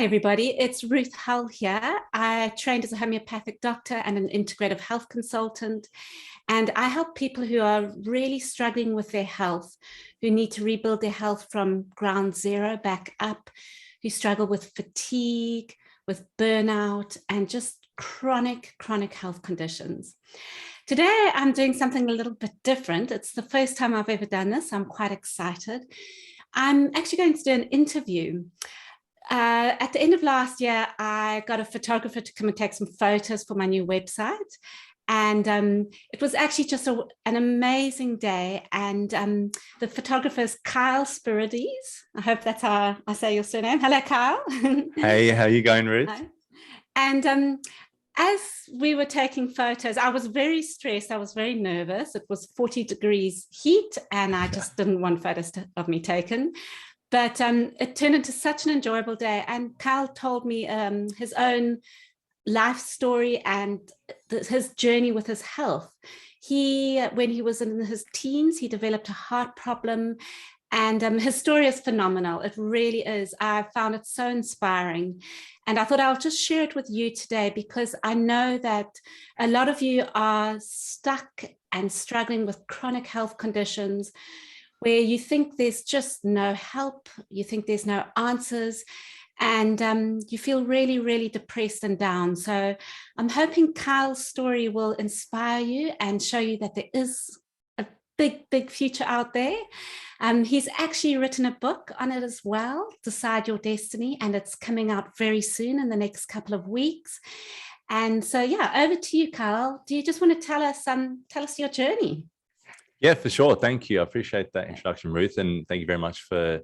everybody. It's Ruth Hull here. I trained as a homeopathic doctor and an integrative health consultant, and I help people who are really struggling with their health, who need to rebuild their health from ground zero back up, who struggle with fatigue, with burnout, and just chronic health conditions. Today, I'm doing something a little bit different. It's the first time I've ever done this. I'm quite excited. I'm actually going to do an interview. At the end of last year, I got a photographer to come and take some photos for my new website. And it was actually just an amazing day. And the photographer is Kyle Spyrides. I hope that's how I say your surname. Hello, Kyle. Hey, how are you going, Ruth? Hi. And as we were taking photos, I was very stressed. I was very nervous. It was 40 degrees heat, and I just didn't want photos of me taken. But it turned into such an enjoyable day. And Kyle told me his own life story and his journey with his health. When he was in his teens, he developed a heart problem. And his story is phenomenal. It really is. I found it so inspiring. And I thought I'll just share it with you today, because I know that a lot of you are stuck and struggling with chronic health conditions where you think there's just no help, you think there's no answers, and you feel really depressed and down. So I'm hoping Kyle's story will inspire you and show you that there is a big future out there. He's actually written a book on it as well, Decide Your Destiny, and it's coming out very soon in the next couple of weeks. And so, yeah, over to you, Kyle. Do you just want to tell us your journey? Yeah, for sure. Thank you. I appreciate that introduction, Ruth. And thank you very much for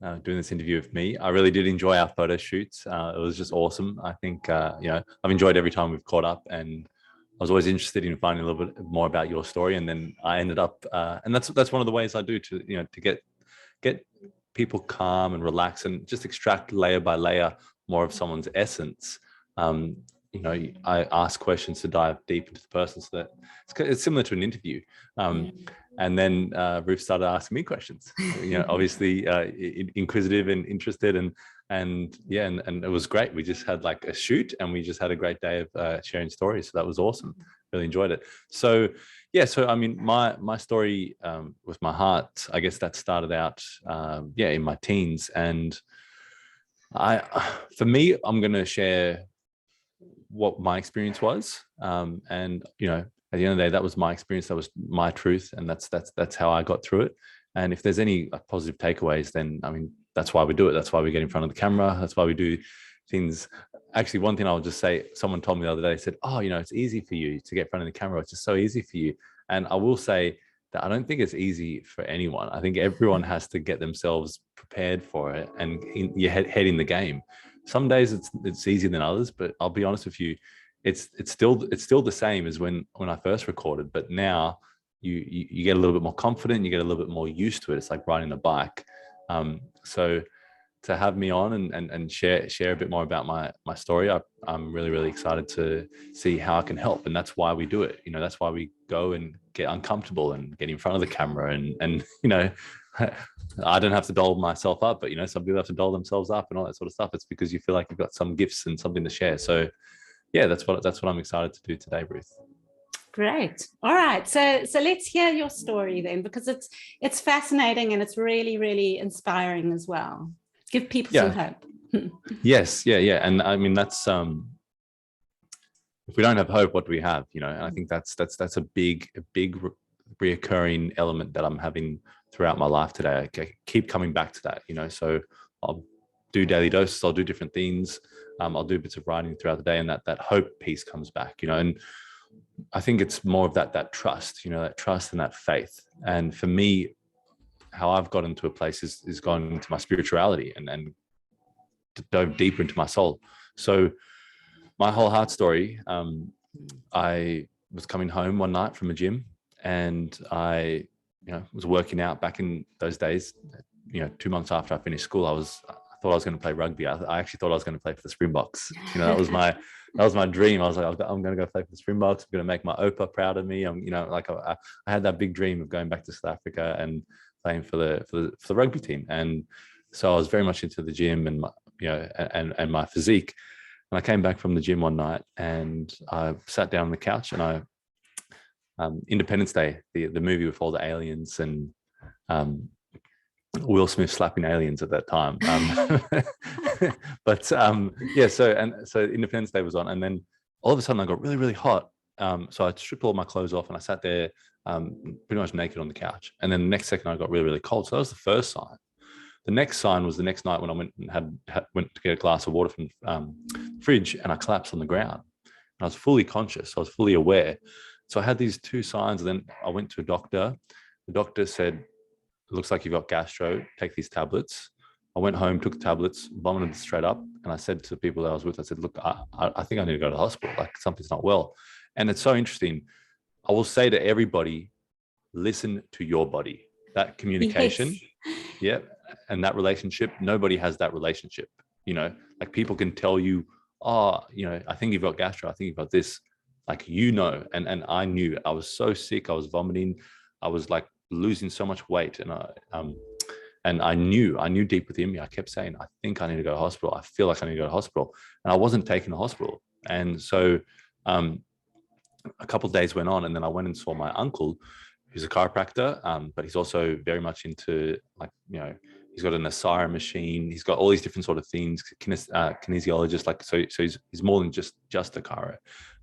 doing this interview with me. I really did enjoy our photo shoots. It was just awesome. I think, I've enjoyed every time we've caught up, and I was always interested in finding a little bit more about your story. And then I ended up, and that's one of the ways I do to get people calm and relax and just extract layer by layer more of someone's essence. I ask questions to dive deep into the person, so that it's similar to an interview. And then Ruth started asking me questions. Obviously inquisitive and interested, and it was great. We just had like a shoot, and we just had a great day of sharing stories. So that was awesome. Really enjoyed it. So I mean, my story with my heart, I guess that started out in my teens, and for me, I'm going to share what my experience was, and at the end of the day, that was my experience, that was my truth, and that's how I got through it. And if there's any positive takeaways, then I mean, that's why we do it. That's why we get in front of the camera. That's why we do things. Actually, one thing I'll just say, someone told me the other day, said, "Oh, it's easy for you to get in front of the camera. It's just so easy for you." And I will say that I don't think it's easy for anyone. I think everyone has to get themselves prepared for it and your head in the game. Some days it's easier than others, but I'll be honest with you, it's still the same as when I first recorded. But now you get a little bit more confident, you get a little bit more used to it. It's like riding a bike. So to have me on and share a bit more about my story, I'm really excited to see how I can help. And that's why we do it. That's why we go and get uncomfortable and get in front of the camera and I don't have to doll myself up, but some people have to doll themselves up and all that sort of stuff. It's because you feel like you've got some gifts and something to share. So yeah, that's what I'm excited to do today, Ruth. Great. All right. So let's hear your story then, because it's fascinating and it's really inspiring as well. Give people some hope. Yes. Yeah. And I mean, that's if we don't have hope, what do we have? And I think that's a big reoccurring element that I'm having throughout my life today. I keep coming back to that, so I'll do daily doses, I'll do different things, I'll do bits of writing throughout the day, and that hope piece comes back, and I think it's more of that trust, that trust and that faith. And for me, how I've got into a place is gone into my spirituality and dove deeper into my soul. So my whole heart story, I was coming home one night from a gym, and I was working out back in those days. 2 months after I finished school, I thought I was going to play rugby. I actually thought I was going to play for the Springboks. That was my dream. I was like, I'm going to go play for the Springboks. I'm going to make my Opa proud of me. I had that big dream of going back to South Africa and playing for the rugby team. And so I was very much into the gym, and and my physique. And I came back from the gym one night and I sat down on the couch and I Independence Day, the movie with all the aliens and Will Smith slapping aliens at that time. But yeah, so Independence Day was on, and then all of a sudden I got really, really hot. So I stripped all my clothes off and I sat there pretty much naked on the couch. And then the next second I got really, really cold. So that was the first sign. The next sign was the next night when I went and went to get a glass of water from the fridge, and I collapsed on the ground. And I was fully conscious. I was fully aware. So I had these two signs, and then I went to a doctor. The doctor said, "It looks like you've got gastro. Take these tablets." I went home, took the tablets, vomited straight up, and I said to the people that I was with, I said, "Look, I think I need to go to the hospital. Like something's not well." And it's so interesting. I will say to everybody, listen to your body. That communication, yes. Yeah, and that relationship. Nobody has that relationship. Like people can tell you, "Oh, I think you've got gastro. I think you've got this." Like, and I knew. I was so sick. I was vomiting. I was like losing so much weight, and I knew deep within me. I kept saying, "I think I need to go to hospital. I feel like I need to go to hospital," and I wasn't taking the hospital. And so, a couple of days went on, and then I went and saw my uncle, who's a chiropractor, but he's also very much into he's got an Asira machine. He's got all these different sort of things, kinesiologist. Like so he's more than just a chiro.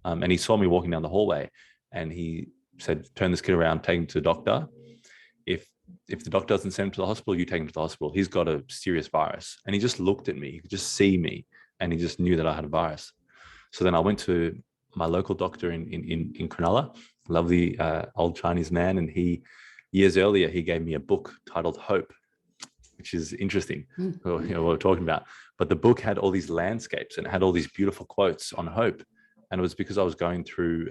And he saw me walking down the hallway, and he said, "Turn this kid around, take him to the doctor. If the doctor doesn't send him to the hospital, you take him to the hospital. He's got a serious virus." And he just looked at me. He could just see me, and he just knew that I had a virus. So then I went to my local doctor in Cronulla, lovely old Chinese man, and years earlier he gave me a book titled Hope, which is interesting. What we're talking about. But the book had all these landscapes and it had all these beautiful quotes on hope. And it was because I was going through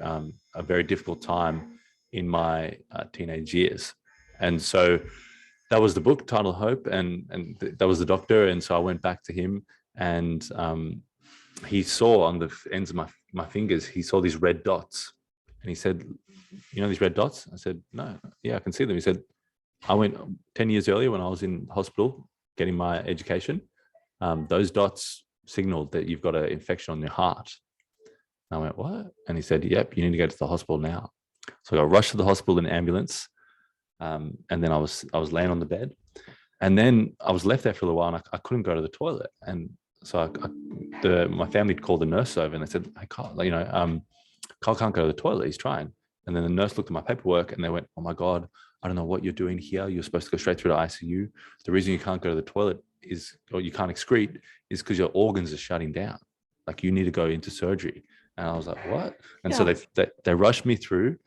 a very difficult time in my teenage years. And so that was the book titled Hope, and that was the doctor. And so I went back to him, and he saw on the ends of my fingers, he saw these red dots. And he said, "You know these red dots?" I said, "No, yeah, I can see them." He said, "I went 10 years earlier when I was in hospital getting my education. Those dots signaled that you've got an infection on your heart." And I went, "What?" And he said, "Yep, you need to go to the hospital now." So I got rushed to the hospital in an ambulance. And then I was laying on the bed. And then I was left there for a little while, and I couldn't go to the toilet. And so my family called the nurse over, and they said, "Hey, Kyle, Kyle can't go to the toilet. He's trying." And then the nurse looked at my paperwork, and they went, "Oh my God, I don't know what you're doing here. You're supposed to go straight through to ICU. The reason you can't go to the toilet or you can't excrete is because your organs are shutting down. Like you need to go into surgery." And I was like, "What?" And so they rushed me through.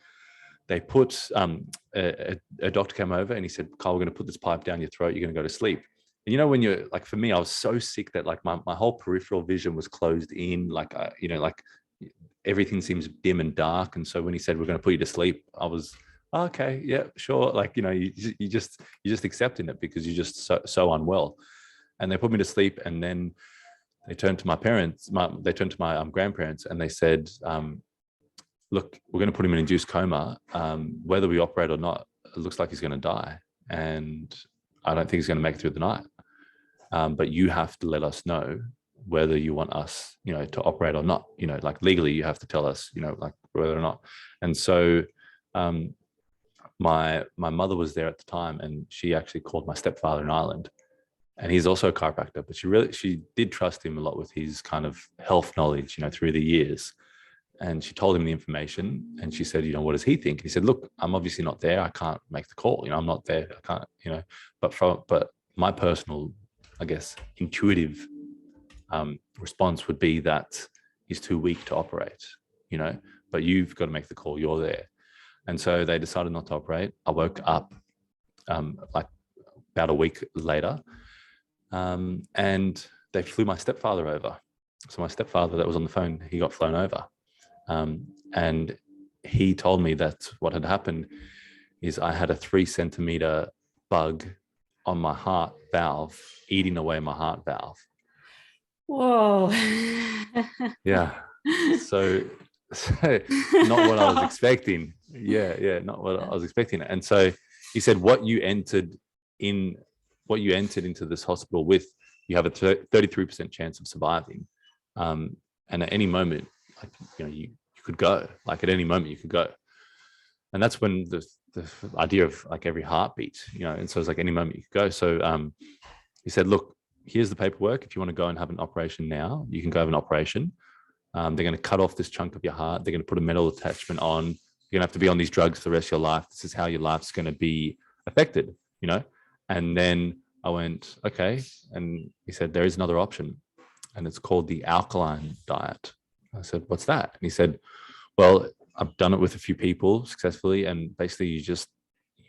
They put a doctor came over, and he said, "Kyle, we're going to put this pipe down your throat. You're going to go to sleep." And when you're like, for me, I was so sick that like my whole peripheral vision was closed in, like like everything seems dim and dark. And so when he said, "We're going to put you to sleep," I was, "Okay, yeah, sure." Like you just accepting it because you're just so unwell. And they put me to sleep, and then they turned to my parents. They turned to my grandparents, and they said, "Look, we're going to put him in induced coma. Whether we operate or not, it looks like he's going to die, and I don't think he's going to make it through the night. But you have to let us know whether you want us, to operate or not. Like legally, you have to tell us, like whether or not." And so my mother was there at the time, and she actually called my stepfather in Ireland, and he's also a chiropractor, but she did trust him a lot with his kind of health knowledge, through the years. And she told him the information, and she said, "What does he think?" And he said, "Look, I'm obviously not there. I can't make the call. I'm not there. I can't, but my personal, I guess, intuitive response would be that he's too weak to operate, but you've got to make the call. You're there." And so they decided not to operate. I woke up like about a week later, and they flew my stepfather over. So my stepfather that was on the phone, he got flown over. And he told me that what had happened is I had a 3 centimeter bug on my heart valve, eating away my heart valve. Whoa. Yeah. So not what I was expecting. Yeah, not what I was expecting. And so he said, what you entered into this hospital with you have a 33% chance of surviving. And at any moment, like, you could go, like at any moment you could go. And that's when the idea of like every heartbeat, and so it's like any moment you could go. So he said, look, here's the paperwork. If you want to go and have an operation now, you can go have an operation. They're going to cut off this chunk of your heart. They're going to put a metal attachment on. You're going to have to be on these drugs for the rest of your life. This is how your life's going to be affected, And then I went, okay. And he said, there is another option, and it's called the alkaline diet. I said, what's that? And he said, well, I've done it with a few people successfully. And basically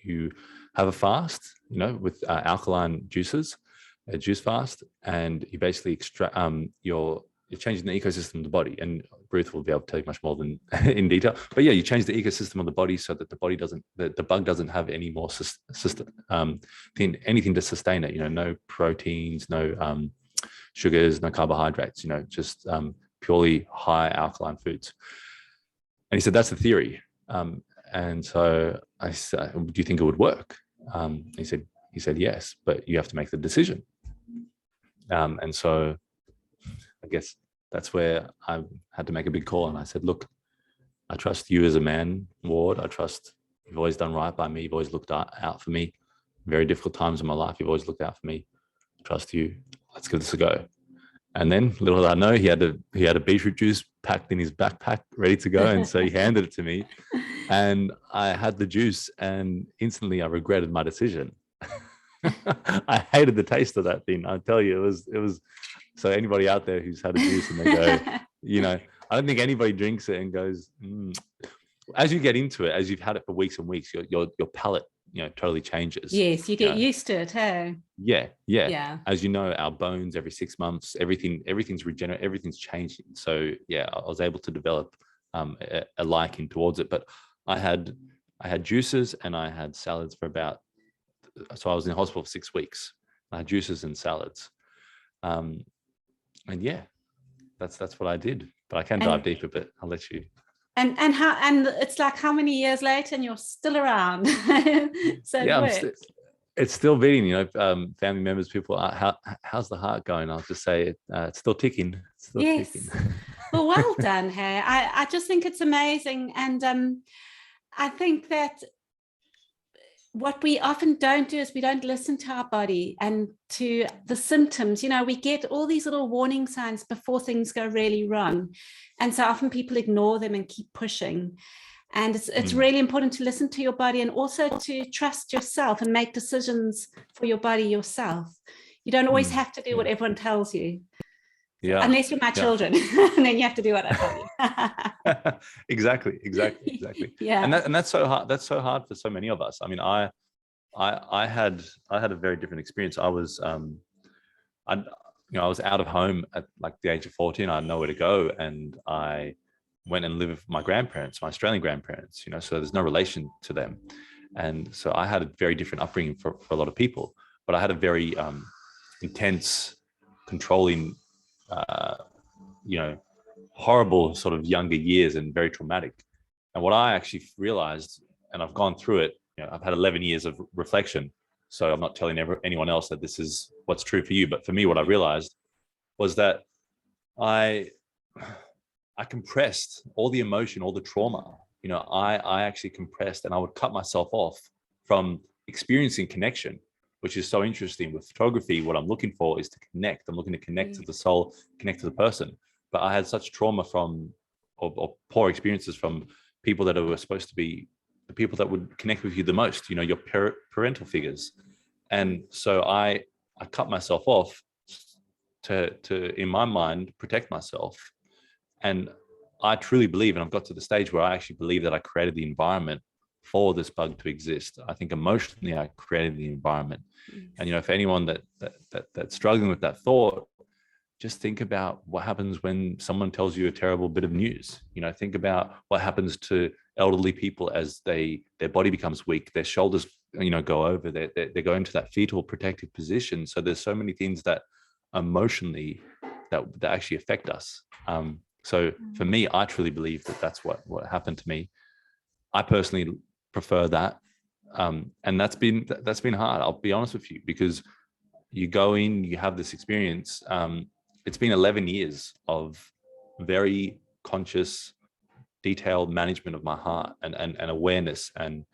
you have a fast, with alkaline juices, a juice fast, and you basically extract, you're changing the ecosystem of the body. And Ruth will be able to tell you much more than in detail. But yeah, you change the ecosystem of the body so that the body the bug doesn't have any more anything to sustain it. No proteins, no sugars, no carbohydrates. Just purely high alkaline foods. And he said, that's the theory. And so I said, do you think it would work? He said, yes, but you have to make the decision. And so I guess that's where I had to make a big call. And I said, look, I trust you as a man, Ward. I trust you've always done right by me. You've always looked out for me. Very difficult times in my life, you've always looked out for me. I trust you. Let's give this a go. And then, little did I know, he had a beetroot juice packed in his backpack, ready to go. And so he handed it to me, and I had the juice, and instantly I regretted my decision. I hated the taste of that thing. I tell you, it was. So anybody out there who's had a juice and they go, I don't think anybody drinks it and goes, As you get into it, as you've had it for weeks and weeks, your palate, totally changes. Yes, you get used to it, hey? Yeah. As you know, our bones every 6 months, everything's regenerating, everything's changing. So yeah, I was able to develop a liking towards it. But I had juices and I had salads for so I was in hospital for 6 weeks. I had juices and salads. And yeah, that's what I did. But I can dive deeper, but I'll let you. And it's like how many years later and you're still around? So yeah, it's still beating. Family members, people, how's the heart going? I'll just say it's still ticking. It's still ticking. Well done, hey. I just think it's amazing, and I think that what we often don't do is we don't listen to our body and to the symptoms. We get all these little warning signs before things go really wrong. And so often people ignore them and keep pushing. And it's really important to listen to your body and also to trust yourself and make decisions for your body yourself. You don't always have to do what everyone tells you. Yeah. Unless you're my children, and then you have to do what I tell you. Exactly. Yeah. And that's so hard. That's so hard for so many of us. I mean, I had a very different experience. I was I was out of home at like the age of 14. I had nowhere to go, and I went and lived with my grandparents, my Australian grandparents. So there's no relation to them, and so I had a very different upbringing for a lot of people. But I had a very intense, controlling, horrible sort of younger years and very traumatic. And what I actually realized, and I've gone through it, I've had 11 years of reflection. So I'm not telling anyone else that this is what's true for you. But for me, what I realized was that I compressed all the emotion, all the trauma. I actually compressed, and I would cut myself off from experiencing connection, which is so interesting. With photography, what I'm looking for is to connect. I'm looking to connect to the soul, connect to the person. But I had such trauma or poor experiences from people that were supposed to be the people that would connect with you the most, your parental figures. And so I cut myself off to, in my mind, protect myself. And I truly believe, and I've got to the stage where I actually believe that I created the environment for this bug to exist. I think emotionally I created the environment. And for anyone that's struggling with that thought, just think about what happens when someone tells you a terrible bit of news. Think about what happens to elderly people as their body becomes weak, their shoulders, go over, they go into that fetal protective position. So there's so many things that emotionally that actually affect us. So for me, I truly believe that that's what happened to me. I personally prefer that. And that's been hard. I'll be honest with you, because, you go in, you have this experience. It's been 11 years of very conscious, detailed management of my heart and awareness and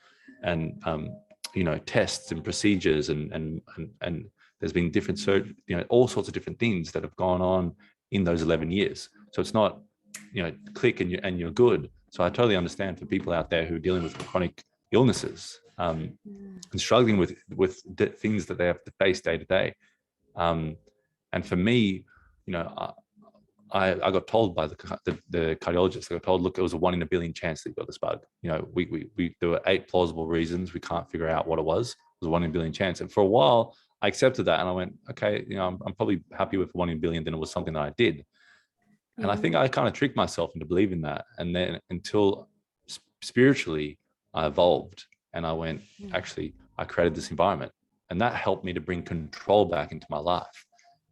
tests and procedures and there's been different all sorts of different things that have gone on in those 11 years. So it's not click and you're good. So I totally understand for people out there who are dealing with chronic illnesses and struggling with things that they have to face day to day. And for me, I got told by the cardiologist, I got told, look, it was a 1 in a billion chance that you got this bug. There were 8 plausible reasons. We can't figure out what it was. It was a 1 in a billion chance. And for a while, I accepted that. And I went, okay, I'm probably happy with 1 in a billion than it was something that I did. And I think I kind of tricked myself into believing that. And then until spiritually I evolved and I went, actually, I created this environment. And that helped me to bring control back into my life.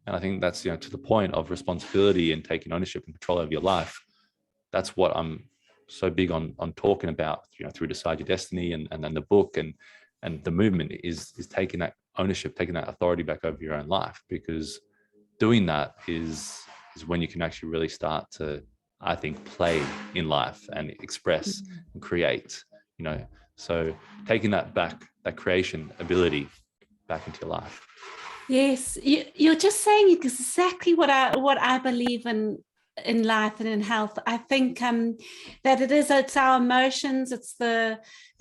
And I think that's, to the point of responsibility and taking ownership and control over your life. That's what I'm so big on talking about, through Decide Your Destiny and then the book and the movement is taking that ownership, taking that authority back over your own life, because doing that is when you can actually really start to, I think, play in life and express and create, so taking that back, that creation ability back into your life. Yes, you're just saying exactly what I believe in life and in health. I think that it's our emotions, it's the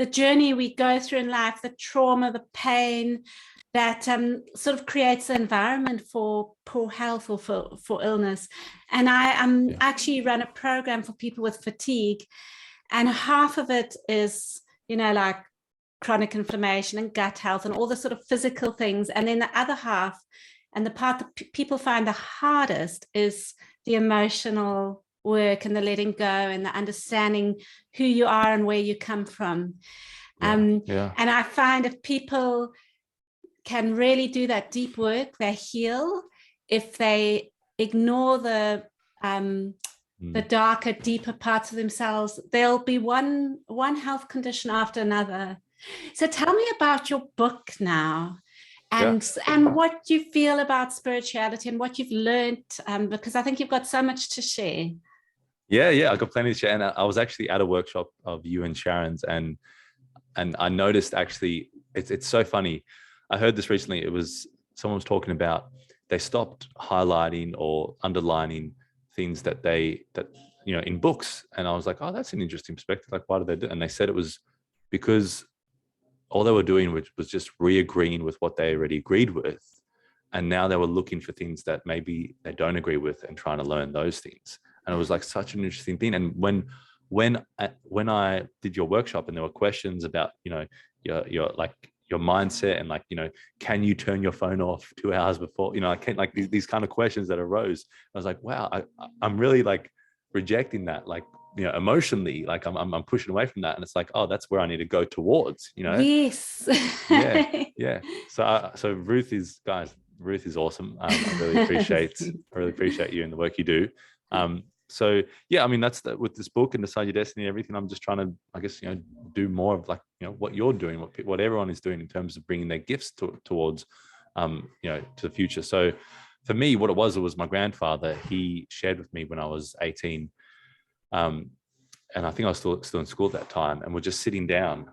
journey we go through in life, the trauma, the pain that sort of creates the environment for poor health or for illness. And I actually run a program for people with fatigue, and half of it is, like chronic inflammation and gut health and all the sort of physical things. And then the other half, and the part that people find the hardest, is the emotional work and the letting go and the understanding who you are and where you come from. And I find if people can really do that deep work, they heal. If they ignore the darker, deeper parts of themselves, there'll be one health condition after another. So tell me about your book now, and what you feel about spirituality and what you've learned, because I think you've got so much to share. Yeah, I got plenty to share. And I was actually at a workshop of you and Sharon's, and I noticed, actually, it's so funny. I heard this recently. It was someone was talking about they stopped highlighting or underlining things that in books, and I was like, oh, that's an interesting perspective. Like, why do they do? And they said it was because all they were doing was just re-agreeing with what they already agreed with. And now they were looking for things that maybe they don't agree with and trying to learn those things. And it was like such an interesting thing. And when I did your workshop and there were questions about, your mindset and can you turn your phone off 2 hours before, I can't, these kind of questions that arose. I was like, wow, I'm really rejecting that. Emotionally, I'm pushing away from that, and it's like, oh, that's where I need to go towards, Yes. yeah. So Ruth is awesome. I really appreciate you and the work you do. So yeah, I mean, that's with this book and Decide Your Destiny and everything. I'm just trying to, I guess, do more of what you're doing, what everyone is doing in terms of bringing their gifts towards to the future. So for me, what it was my grandfather. He shared with me when I was 18. And I think I was still in school at that time, and we're just sitting down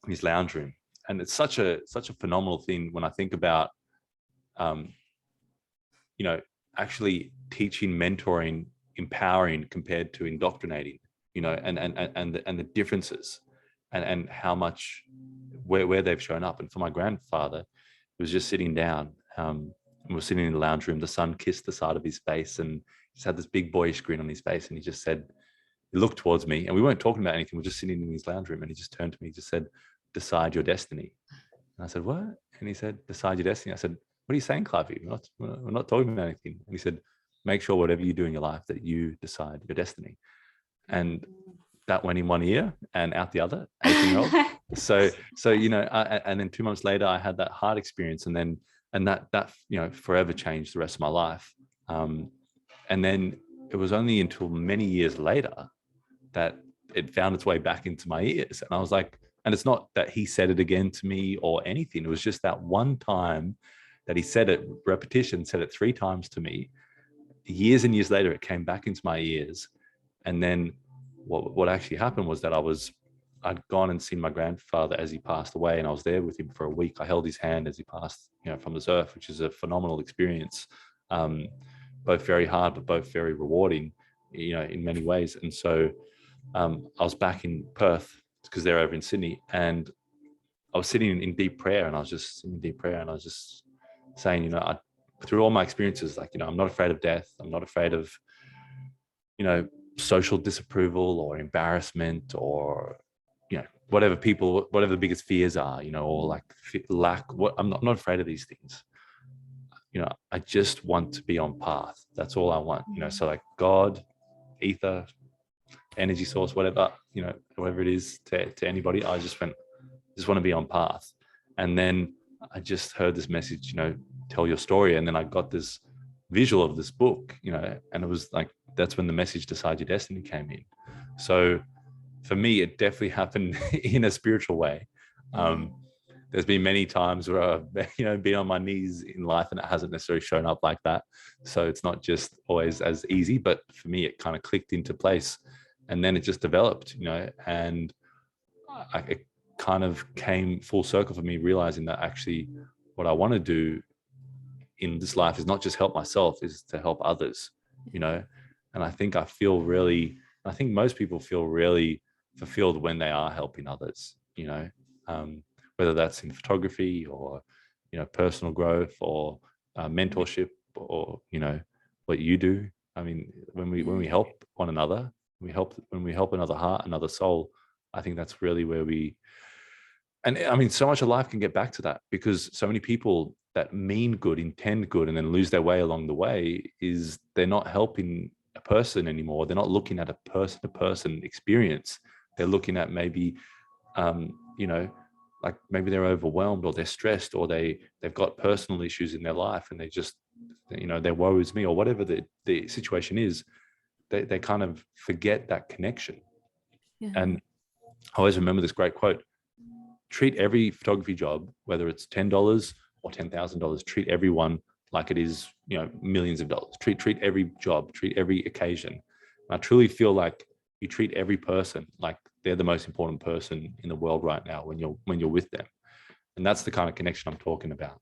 in his lounge room. And it's such a phenomenal thing when I think about, actually teaching, mentoring, empowering compared to indoctrinating, and the differences and how much where they've shown up. And for my grandfather, he was just sitting down, and we're sitting in the lounge room. The sun kissed the side of his face, and he just had this big boyish grin on his face, and he just said, he looked towards me, and we weren't talking about anything. We're just sitting in his lounge room, and he just turned to me, he just said, "Decide your destiny." And I said, "What?" And he said, "Decide your destiny." I said, "What are you saying, Clivey? We're not talking about anything." And he said, "Make sure whatever you do in your life that you decide your destiny." And that went in one ear and out the other, 18-year-old. So and then 2 months later, I had that heart experience, and that forever changed the rest of my life. And then it was only until many years later that it found its way back into my ears. And I was like, and it's not that he said it again to me or anything. It was just that one time that he said it, repetition, said it 3 times to me. Years and years later, it came back into my ears. And then what actually happened was that I'd gone and seen my grandfather as he passed away, and I was there with him for a week. I held his hand as he passed, from this earth, which is a phenomenal experience. Both very hard, but both very rewarding, in many ways. And so I was back in Perth because they're over in Sydney, and I was sitting in deep prayer, and I was just saying, through all my experiences, I'm not afraid of death. I'm not afraid of, social disapproval or embarrassment or, whatever the biggest fears are, or like lack. I'm not afraid of these things. I just want to be on path. That's all I want. So like God, ether, energy source, whatever it is to anybody. I just want to be on path. And then I just heard this message, tell your story. And then I got this visual of this book, and it was like, that's when the message Decide Your Destiny came in. So for me, it definitely happened in a spiritual way. There's been many times where I've, been on my knees in life and it hasn't necessarily shown up like that. So it's not just always as easy, but for me, it kind of clicked into place, and then it just developed, and it kind of came full circle for me, realizing that actually what I want to do in this life is not just help myself, is to help others, and I think most people feel really fulfilled when they are helping others, whether that's in photography or, personal growth or mentorship or, what you do. I mean, when we help one another, when we help another heart, another soul, I think that's really where and I mean, so much of life can get back to that, because so many people that mean good, intend good, and then lose their way along the way is they're not helping a person anymore. They're not looking at a person-to-person experience. They're looking at maybe, like maybe they're overwhelmed or they're stressed or they've got personal issues in their life, and they just, their woe is me or whatever the situation is. They kind of forget that connection. Yeah. And I always remember this great quote: treat every photography job, whether it's $10 or $10,000, treat everyone like it is, millions of dollars. Treat every job, treat every occasion. And I truly feel like you treat every person like they're the most important person in the world right now when you're with them. And that's the kind of connection I'm talking about,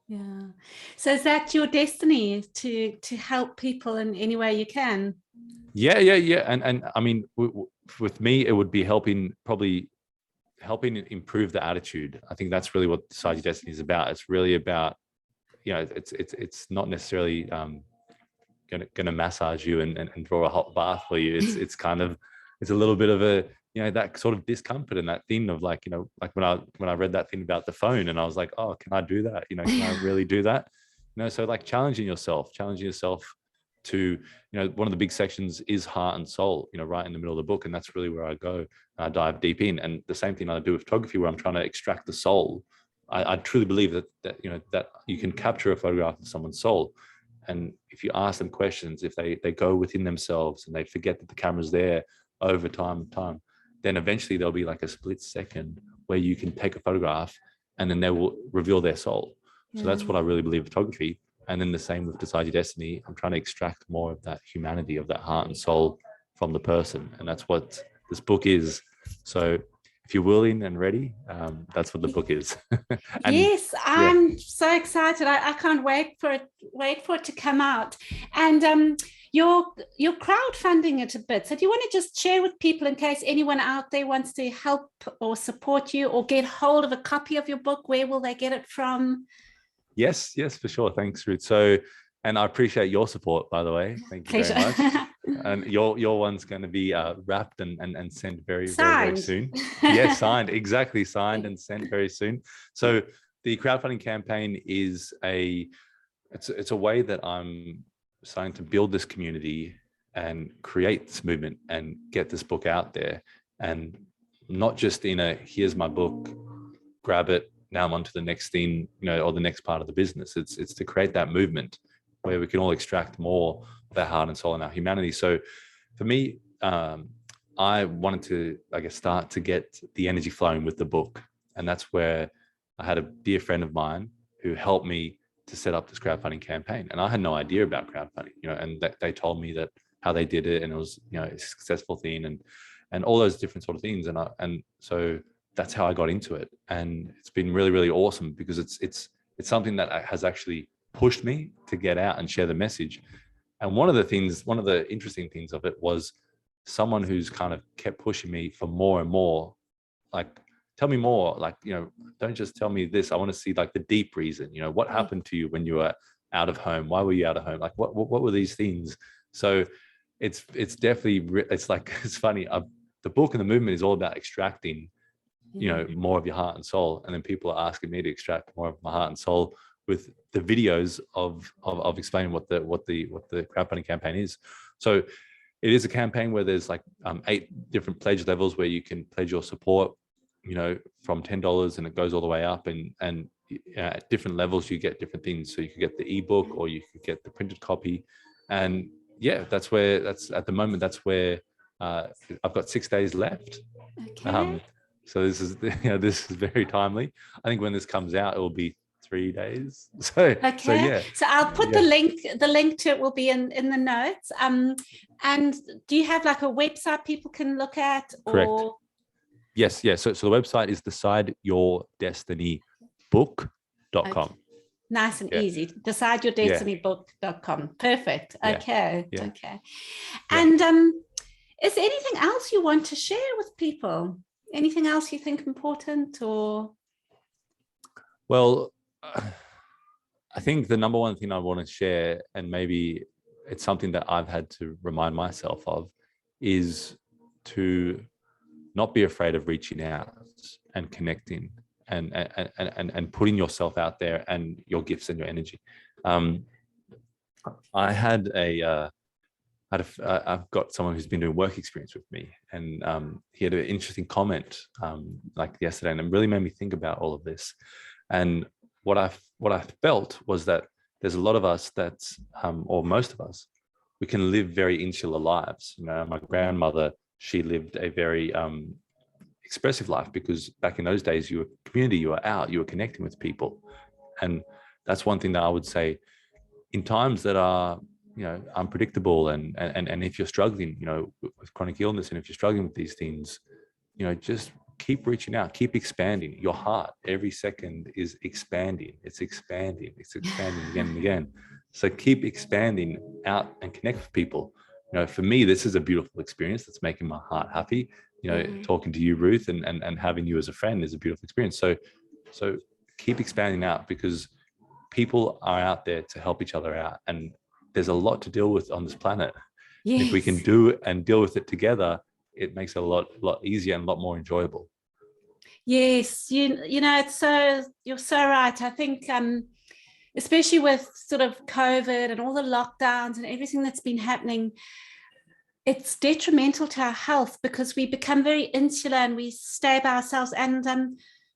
Yeah. So is that your destiny, to help people in any way you can? Yeah. And I mean, with me, it would be helping improve the attitude. I think that's really what Decide Your Destiny is about. It's really about, it's not necessarily gonna massage you and draw a hot bath for you. It's kind of, it's a little bit of a, that sort of discomfort and that thing of like, like when I read that thing about the phone, and I was like, oh, can I do that? Can I really do that? So like challenging yourself to, one of the big sections is heart and soul, right in the middle of the book. And that's really where I go and I dive deep in. And the same thing I do with photography, where I'm trying to extract the soul. I truly believe that that you can capture a photograph of someone's soul. And if you ask them questions, if they go within themselves and they forget that the camera's there over time, then eventually there'll be like a split second where you can take a photograph and then they will reveal their soul. So that's what I really believe in photography. And then the same with Decide Your Destiny. I'm trying to extract more of that humanity, of that heart and soul from the person. And that's what this book is. So if you're willing and ready, that's what the book is. And, yes, I'm so excited. I can't wait for it to come out. And you're crowdfunding it a bit. So do you want to just share with people, in case anyone out there wants to help or support you or get hold of a copy of your book, where will they get it from? Yes, for sure. Thanks, Ruth. So, and I appreciate your support, by the way. Thank you very much. And your one's going to be wrapped and sent very, very soon. Yes, signed, exactly, signed and sent very soon. So the crowdfunding campaign is it's a way that I'm starting to build this community and create this movement and get this book out there. And not just in a, here's my book, grab it, now I'm on to the next thing, or the next part of the business. It's to create that movement where we can all extract more of our heart and soul and our humanity. So for me, I wanted to, start to get the energy flowing with the book. And that's where I had a dear friend of mine who helped me to set up this crowdfunding campaign. And I had no idea about crowdfunding, and they told me that how they did it, and it was, a successful thing, and all those different sort of things. And so that's how I got into it. And it's been really, really awesome, because it's something that has actually pushed me to get out and share the message. And one of the interesting things of it was someone who's kind of kept pushing me for more and more, like, tell me more, like, don't just tell me this. I want to see like the deep reason, what happened to you when you were out of home? Why were you out of home? Like, what were these things? So it's definitely, it's like, it's funny. The book and the movement is all about extracting, more of your heart and soul. And then people are asking me to extract more of my heart and soul with the videos of explaining what the crowdfunding campaign is. So it is a campaign where there's like 8 different pledge levels where you can pledge your support, from $10, and it goes all the way up. And at different levels, you get different things. So you could get the ebook, or you could get the printed copy. And yeah, that's at the moment, that's where I've got 6 days left. Okay. So this is, this is very timely. I think when this comes out, it will be 3 days. So yeah. So I'll put the link to it will be in the notes. And do you have like a website people can look at? Correct. Or Yes. So the website is decideyourdestinybook.com. okay. Nice and easy. Decideyourdestinybook.com. Perfect. Okay. Yeah. Okay. And is there anything else you want to share with people? Anything else you think important? Or well, I think the number one thing I want to share, and maybe it's something that I've had to remind myself of, is to not be afraid of reaching out and connecting and putting yourself out there, and your gifts and your energy. I've got someone who's been doing work experience with me, and he had an interesting comment like yesterday, and it really made me think about all of this. And what I felt was that there's a lot of us that's, or most of us, we can live very insular lives. My grandmother, she lived a very expressive life, because back in those days, you were community, you were out, you were connecting with people. And that's one thing that I would say, in times that are, unpredictable, and if you're struggling, with chronic illness, and if you're struggling with these things, just keep reaching out, keep expanding. Your heart every second is expanding. It's expanding again and again. So keep expanding out and connect with people. For me, this is a beautiful experience that's making my heart happy. Talking to you, Ruth, and having you as a friend is a beautiful experience. So keep expanding out, because people are out there to help each other out. And there's a lot to deal with on this planet. yes. If we can do and deal with it together, it makes it a lot easier and a lot more enjoyable. Yes, you're so right. I think especially with sort of COVID and all the lockdowns and everything that's been happening, it's detrimental to our health, because we become very insular and we stay by ourselves. And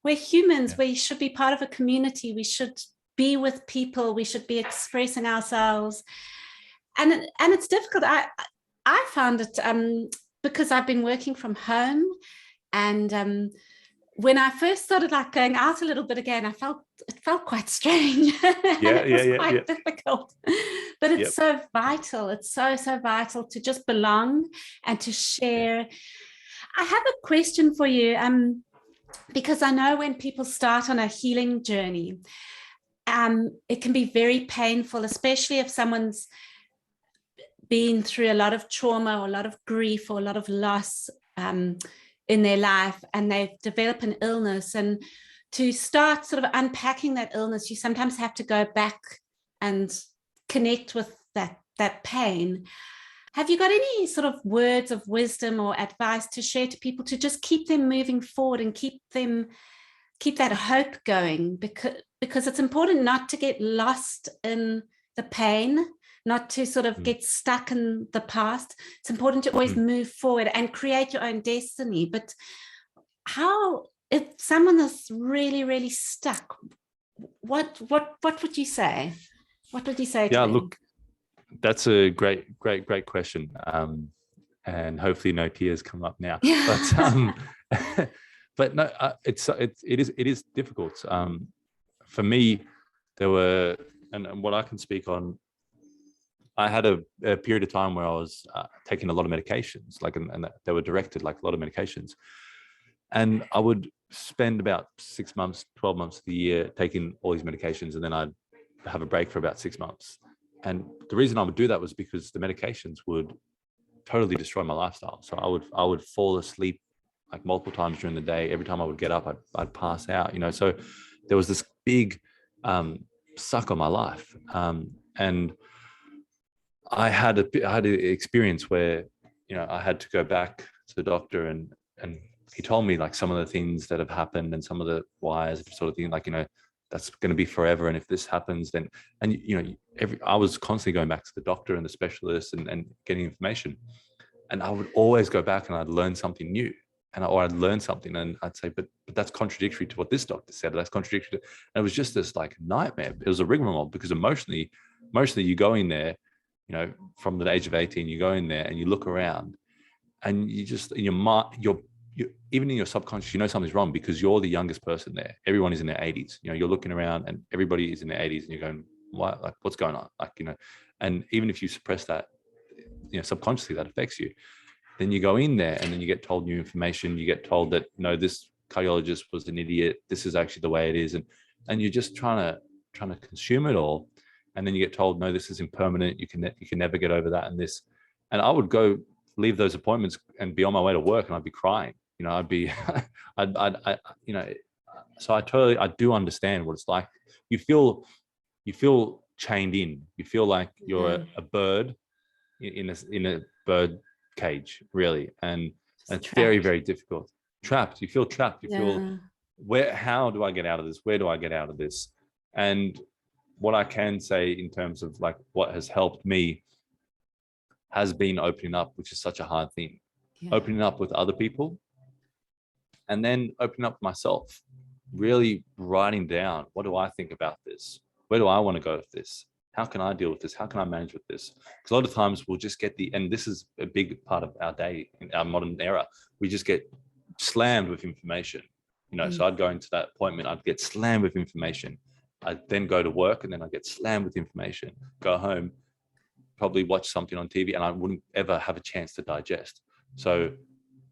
we're humans. Yeah. We should be part of a community. We should be with people. We should be expressing ourselves. And it's difficult. I found it because I've been working from home, and when I first started like going out a little bit again, it felt quite strange. It was quite difficult, but it's so vital. It's so vital to just belong and to share. Yeah. I have a question for you, because I know when people start on a healing journey, it can be very painful, especially if someone's been through a lot of trauma or a lot of grief or a lot of loss in their life, and they develop an illness. And to start sort of unpacking that illness, you sometimes have to go back and connect with that pain. Have you got any sort of words of wisdom or advice to share to people to just keep them moving forward and keep that hope going? Because it's important not to get lost in the pain, not to sort of get stuck in the past. It's important to always move forward and create your own destiny. But if someone is really, really stuck, what would you say? What would you say to them? Look, that's a great question. And hopefully no tears come up now. But no, it is difficult. For me, there were, and what I can speak on, I had a period of time where I was taking a lot of medications, like, and they were directed, like a lot of medications. And I would spend about 6 months, 12 months of the year taking all these medications, and then I'd have a break for about 6 months. And the reason I would do that was because the medications would totally destroy my lifestyle. So I would fall asleep like multiple times during the day. Every time I would get up, I'd pass out, you know. So there was this big suck on my life. And I had an experience where, you know, I had to go back to the doctor, and he told me like some of the things that have happened and some of the whys, sort of thing, like, you know, that's going to be forever. And if this happens, then, and you know, I was constantly going back to the doctor and the specialist and getting information. And I would always go back and I'd learn something new, or I'd learn something and I'd say, but that's contradictory to what this doctor said. That's contradictory. And it was just this like nightmare. It was a rigmarole, because emotionally you go in there, you know, from the age of 18, you go in there and you look around, and you just, in your mind, you're even in your subconscious, you know something's wrong, because you're the youngest person there. Everyone is in their 80s. You know, you're looking around and everybody is in their 80s, and you're going, what, like, what's going on? Like, you know, and even if you suppress that, you know, subconsciously that affects you. Then you go in there and then you get told new information. You get told that, no, this cardiologist was an idiot. This is actually the way it is. And you're just trying to consume it all. And then you get told, no, this is impermanent. You can never get over that. And this, and I would go leave those appointments and be on my way to work, and I'd be crying. You know, I'd be, you know, so I do understand what it's like. You feel chained in. You feel like you're a bird in a bird cage, really, and it's very, very difficult. Trapped. You feel trapped. You feel, how do I get out of this? Where do I get out of this? And what I can say in terms of like what has helped me has been opening up, which is such a hard thing. Opening up with other people, and then opening up myself, really writing down, what do I think about this? Where do I want to go with this? How can I deal with this? How can I manage with this? Because a lot of times we'll just get and this is a big part of our day in our modern era, we just get slammed with information. You know, so I'd go into that appointment, I'd get slammed with information. I'd then go to work, and then I'd get slammed with information, go home, probably watch something on TV, and I wouldn't ever have a chance to digest. So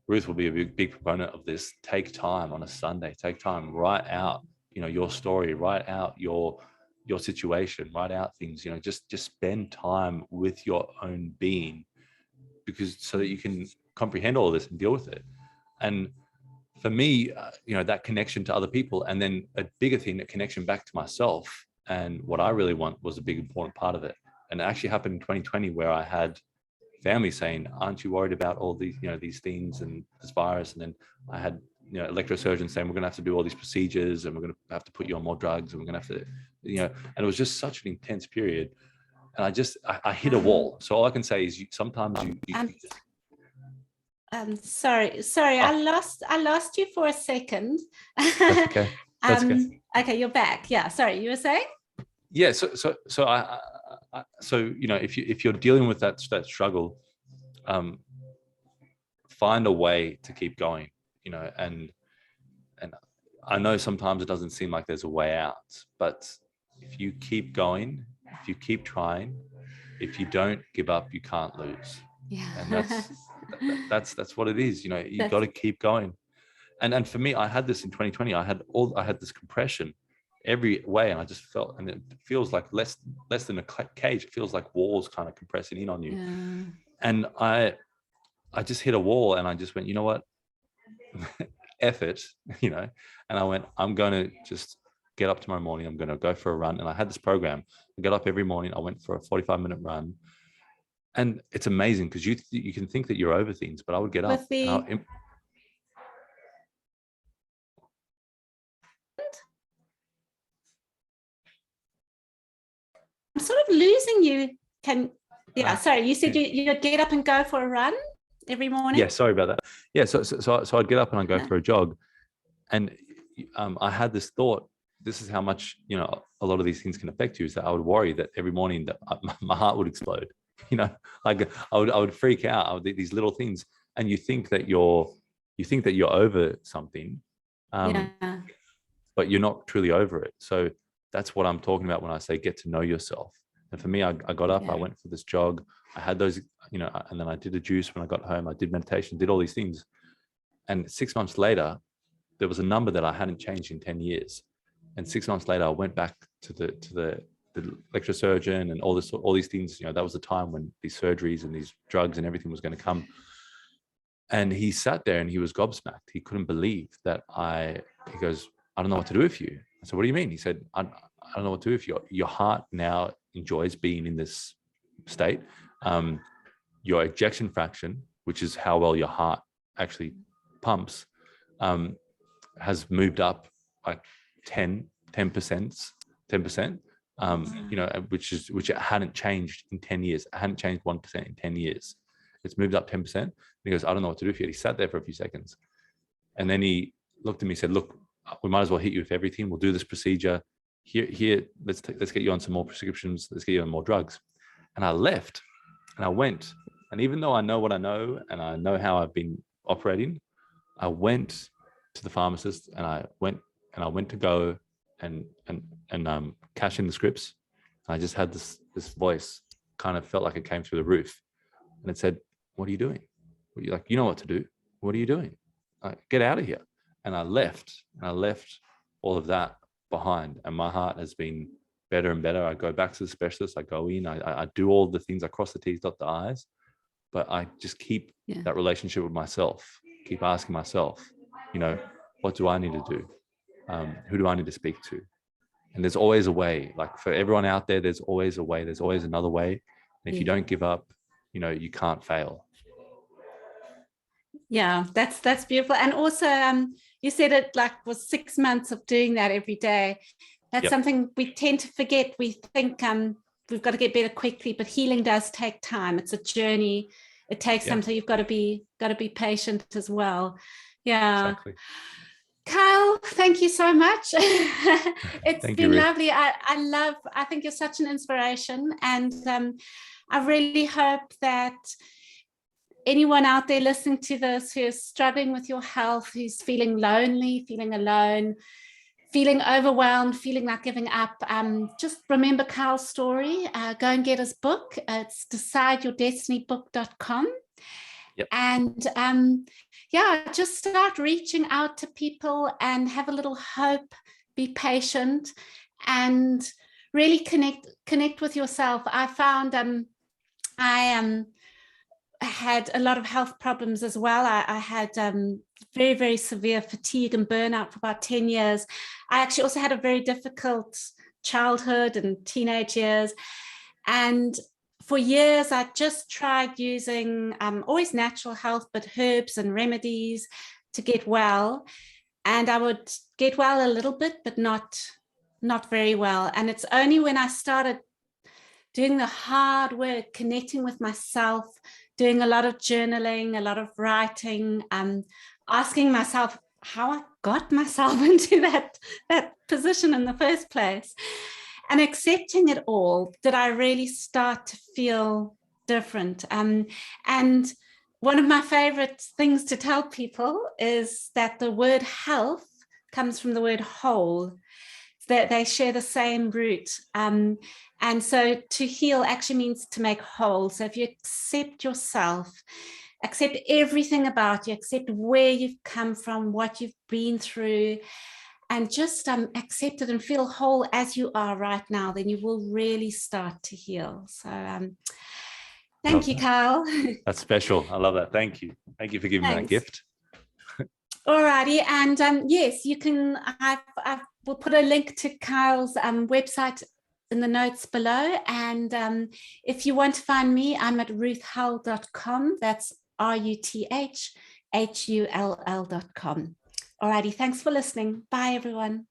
Ruth will be a big proponent of this. Take time on a Sunday, take time, write out, you know, your story, write out your situation, write out things, you know, just spend time with your own being, because so that you can comprehend all of this and deal with it. And for me, you know, that connection to other people, and then a bigger thing, that connection back to myself and what I really want, was a big important part of it. And it actually happened in 2020, where I had family saying, aren't you worried about all these, you know, these things and this virus? And then I had, you know, electrosurgeons saying, we're going to have to do all these procedures, and we're going to have to put you on more drugs, and we're going to have to, you know, and it was just such an intense period. And I hit a wall. So all I can say is sometimes sorry, I lost you for a second. That's okay. That's okay. Okay, you're back. Yeah, sorry, you were saying? Yeah. So I you know, if you're dealing with that struggle, find a way to keep going, you know, and I know sometimes it doesn't seem like there's a way out, but if you keep going, if you keep trying, if you don't give up, you can't lose. Yeah. And that's what it is. You know, you got to keep going. And for me, I had this in 2020. I had this compression every way, and I just felt, and it feels like less than a cage. It feels like walls kind of compressing in on you. Yeah. And I just hit a wall, and I just went, you know what? F it, you know. And I went, I'm going to just get up tomorrow morning. I'm going to go for a run. And I had this program. I got up every morning. I went for a 45-minute run. And it's amazing, because you can think that you're over things, but I would get up. I'm sort of losing you. Sorry, you said you'd get up and go for a run every morning? Yeah, sorry about that. Yeah, so I'd get up and I'd go for a jog. And I had this thought, this is how much, you know, a lot of these things can affect you, is that I would worry that every morning that my heart would explode. You know, like I would freak out. These little things, and you think that you're over something, but you're not truly over it. So that's what I'm talking about when I say get to know yourself. And for me, I got up, I went for this jog, I had those, and then I did a juice when I got home, I did meditation, did all these things. And 6 months later, there was a number that I hadn't changed in 10 years. And 6 months later, I went back to the electrosurgeon and all these things. That was the time when these surgeries and these drugs and everything was going to come. And he sat there and he was gobsmacked. He couldn't believe that he goes, I don't know what to do with you. I said, what do you mean? He said, I don't know what to do with you. Your heart now enjoys being in this state. Your ejection fraction, which is how well your heart actually pumps, has moved up like 10%, which it hadn't changed in 10 years. It hadn't changed 1% in 10 years. It's moved up 10%. And he goes, I don't know what to do with you. He sat there for a few seconds. And then he looked at me and said, look, we might as well hit you with everything. We'll do this procedure. Here, let's get you on some more prescriptions. Let's get you on more drugs. And I left and I went. And even though I know what I know and I know how I've been operating, I went to the pharmacist and I went to go and cash in the scripts. I just had this voice, kind of felt like it came through the roof, and it said, what are you doing? You know what to do. What are you doing? Get out of here. And I left all of that behind, and my heart has been better and better. I go back to the specialist, I go in, I do all the things, I cross the T's, dot the I's, but I just keep that relationship with myself, keep asking myself, what do I need to do? Who do I need to speak to? And there's always a way. Like for everyone out there, there's always a way. There's always another way. And if you don't give up, you can't fail. Yeah, that's beautiful. And also, you said it was 6 months of doing that every day. That's something we tend to forget. We think we've got to get better quickly, but healing does take time. It's a journey. It takes something. You've got to be patient as well. Yeah. Exactly. Kyle, thank you so much. It's been lovely. I think you're such an inspiration, and I really hope that anyone out there listening to this who is struggling with your health, who's feeling lonely, feeling alone, feeling overwhelmed, feeling like giving up, just remember Kyle's story. Go and get his book. It's decideyourdestinybook.com. Yep. And just start reaching out to people and have a little hope, be patient, and really connect with yourself. I found I had a lot of health problems as well. I had very, very severe fatigue and burnout for about 10 years. I actually also had a very difficult childhood and teenage years. And for years, I just tried using always natural health, but herbs and remedies to get well. And I would get well a little bit, but not very well. And it's only when I started doing the hard work, connecting with myself, doing a lot of journaling, a lot of writing, asking myself how I got myself into that position in the first place, and accepting it all, did I really start to feel different. And one of my favorite things to tell people is that the word health comes from the word whole, that they share the same root. And so to heal actually means to make whole. So if you accept yourself, accept everything about you, accept where you've come from, what you've been through, and just accept it and feel whole as you are right now, then you will really start to heal. So thank you, Kyle. That's special. I love that. Thank you. Thank you for giving me that gift. Alrighty, and yes, you can. I will put a link to Kyle's website in the notes below. And if you want to find me, I'm at ruthhull.com. That's RUTHHULL.com. Alrighty, thanks for listening. Bye, everyone.